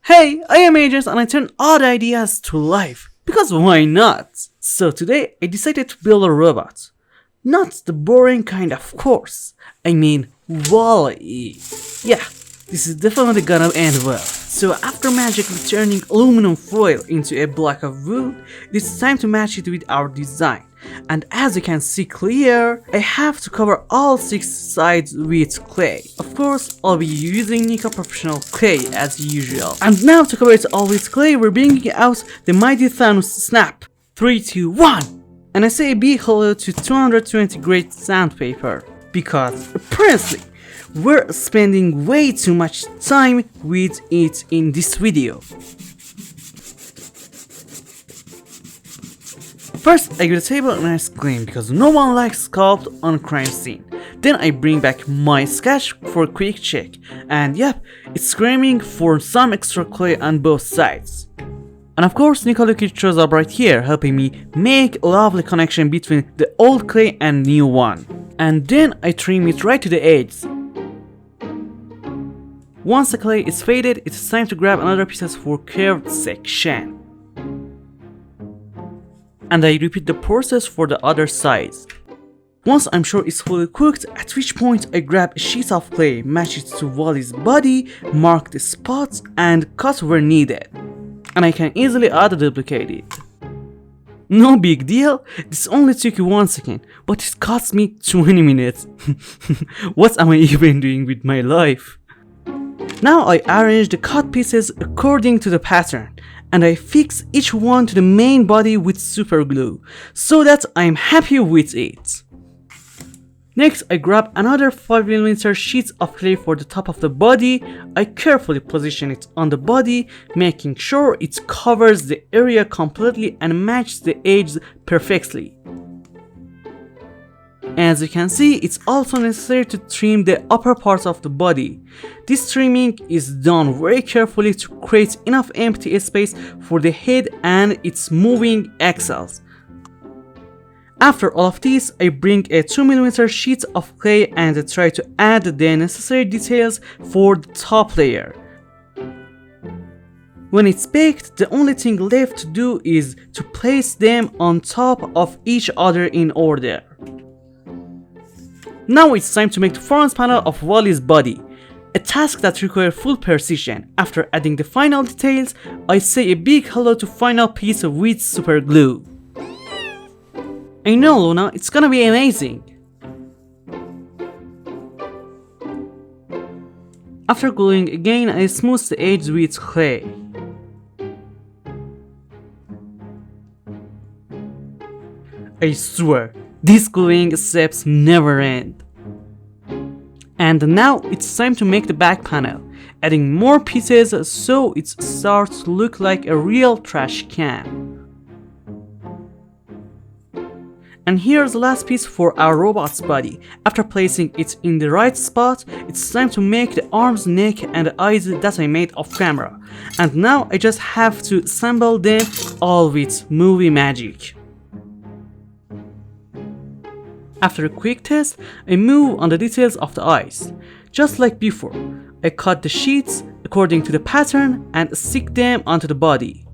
Hey, I am Aegis and I turn odd ideas to life. Because why not? So today I decided to build a robot. Not the boring kind, of course. I mean, Wall-E. Yeah, this is definitely gonna end well. So after magically turning aluminum foil into a block of wood, it is time to match it with our design. And as you can see clear, I have to cover all 6 sides with clay. Of course, I'll be using Nika Professional Clay as usual. And now to cover it all with clay, we're bringing out the mighty Thanos Snap. 3, 2, 1! And I say a big hello to 220 grade sandpaper. Because apparently, we're spending way too much time with it in this video. First, I give the table a nice clean because no one likes sculpt on a crime scene. Then I bring back my sketch for a quick check, and yep, it's screaming for some extra clay on both sides. And of course, Nika Liquid shows up right here, helping me make a lovely connection between the old clay and new one. And then I trim it right to the edges. Once the clay is faded, it's time to grab another pieces for curved section. And I repeat the process for the other sides. Once I'm sure it's fully cooked, at which point I grab a sheet of clay, match it to Wall-E's body, mark the spots, and cut where needed. And I can easily auto-duplicate it. No big deal, this only took 1 second, but it cost me 20 minutes. What am I even doing with my life? Now I arrange the cut pieces according to the pattern. And I fix each one to the main body with super glue, so that I'm happy with it. Next, I grab another 5mm sheet of clay for the top of the body. I carefully position it on the body, making sure it covers the area completely and matches the edges perfectly. As you can see, it's also necessary to trim the upper parts of the body. This trimming is done very carefully to create enough empty space for the head and its moving axles. After all of this, I bring a 2mm sheet of clay and try to add the necessary details for the top layer. When it's baked, the only thing left to do is to place them on top of each other in order. Now it's time to make the front panel of Wall-E's body, a task that requires full precision. After adding the final details, I say a big hello to final piece with super glue. I know, Luna, it's gonna be amazing. After gluing again, I smooth the edge with clay. I swear, these gluing steps never end. And now it's time to make the back panel, adding more pieces so it starts to look like a real trash can. And here's the last piece for our robot's body. After placing it in the right spot, it's time to make the arms, neck and eyes that I made off camera. And now I just have to assemble them all with movie magic. After a quick test, I move on the details of the eyes. Just like before, I cut the sheets according to the pattern and stick them onto the body.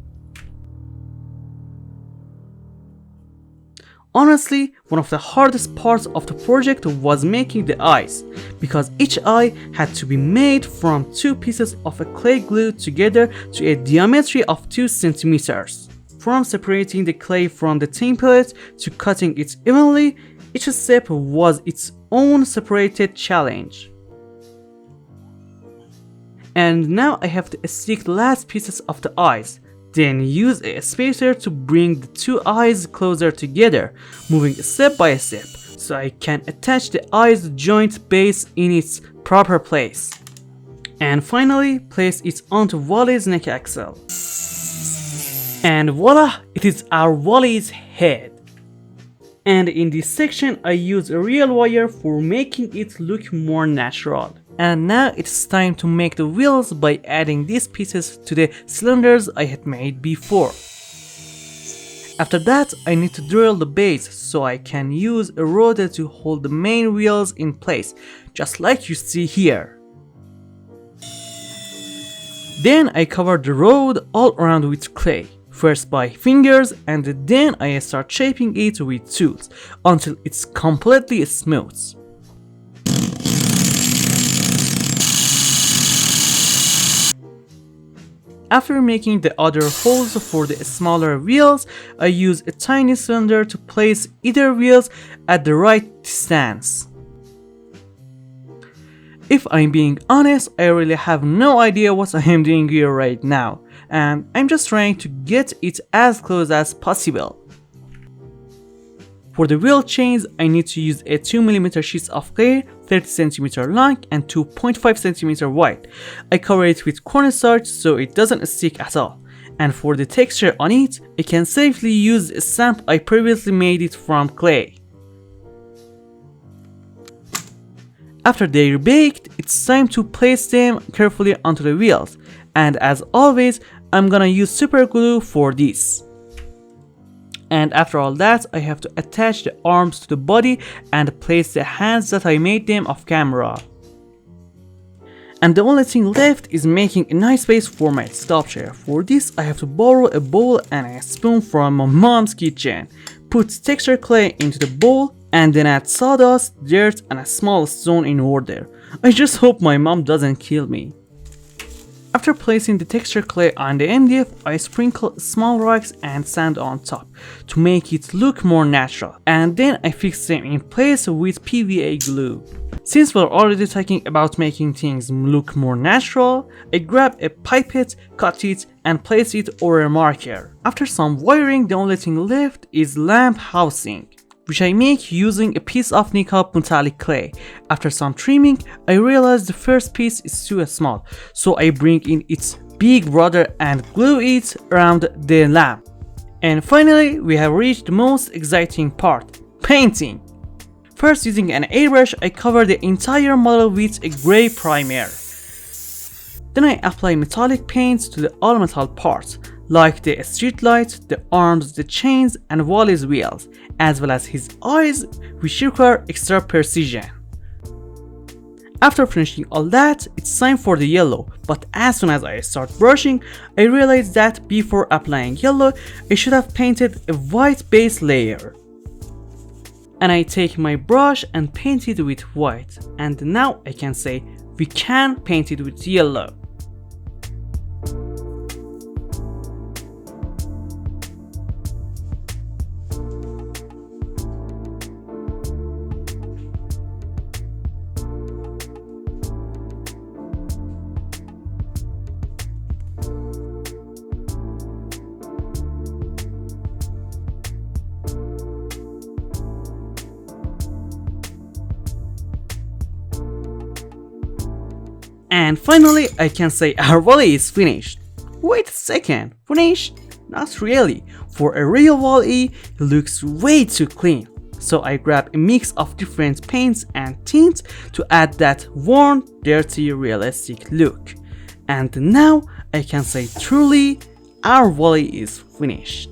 Honestly, one of the hardest parts of the project was making the eyes, because each eye had to be made from 2 pieces of a clay glued together to a diameter of 2 centimeters. From separating the clay from the template to cutting it evenly, each step was its own separated challenge. And now I have to stick the last pieces of the eyes, then use a spacer to bring the 2 eyes closer together, moving step by step, so I can attach the eyes joint base in its proper place. And finally, place it onto Wall-E's neck axle. And voila, it is our Wall-E's head. And in this section, I use a real wire for making it look more natural. And now it's time to make the wheels by adding these pieces to the cylinders I had made before. After that, I need to drill the base so I can use a rotor to hold the main wheels in place, just like you see here. Then I cover the road all around with clay, first by fingers and then I start shaping it with tools until it's completely smooth. After making the other holes for the smaller wheels, I use a tiny cylinder to place either wheels at the right distance. If I'm being honest, I really have no idea what I am doing here right now, and I'm just trying to get it as close as possible. For the wheel chains, I need to use a 2mm sheet of clay, 30cm long and 2.5cm wide. I cover it with cornstarch so it doesn't stick at all. And for the texture on it, I can safely use a stamp I previously made it from clay. After they're baked, it's time to place them carefully onto the wheels. And as always, I'm gonna use super glue for this. And after all that, I have to attach the arms to the body and place the hands that I made them off camera. And the only thing left is making a nice base for my sculpture. For this, I have to borrow a bowl and a spoon from my mom's kitchen. Put texture clay into the bowl and then add sawdust, dirt and a small stone in order. I just hope my mom doesn't kill me. After placing the texture clay on the MDF, I sprinkle small rocks and sand on top to make it look more natural, and then I fix them in place with PVA glue. Since we're already talking about making things look more natural, I grab a pipette, cut it and place it over a marker. After some wiring, the only thing left is lamp housing, which I make using a piece of niqab metallic clay. After some trimming, I realized the first piece is too small, so I bring in its big brother and glue it around the lamp. And finally, we have reached the most exciting part, painting. First, using an airbrush, I cover the entire model with a gray primer. Then I apply metallic paints to the all metal parts, like the street light, the arms, the chains and Wally's wheels, as well as his eyes, which require extra precision. After finishing all that, it's time for the yellow, but as soon as I start brushing, I realize that before applying yellow, I should have painted a white base layer. And I take my brush and paint it with white, and now I can say we can paint it with yellow. And finally, I can say our Wally is finished. Wait a second, finished? Not really. For a real Wally, he looks way too clean. So I grab a mix of different paints and tints to add that worn, dirty, realistic look. And now I can say truly, our Wally is finished.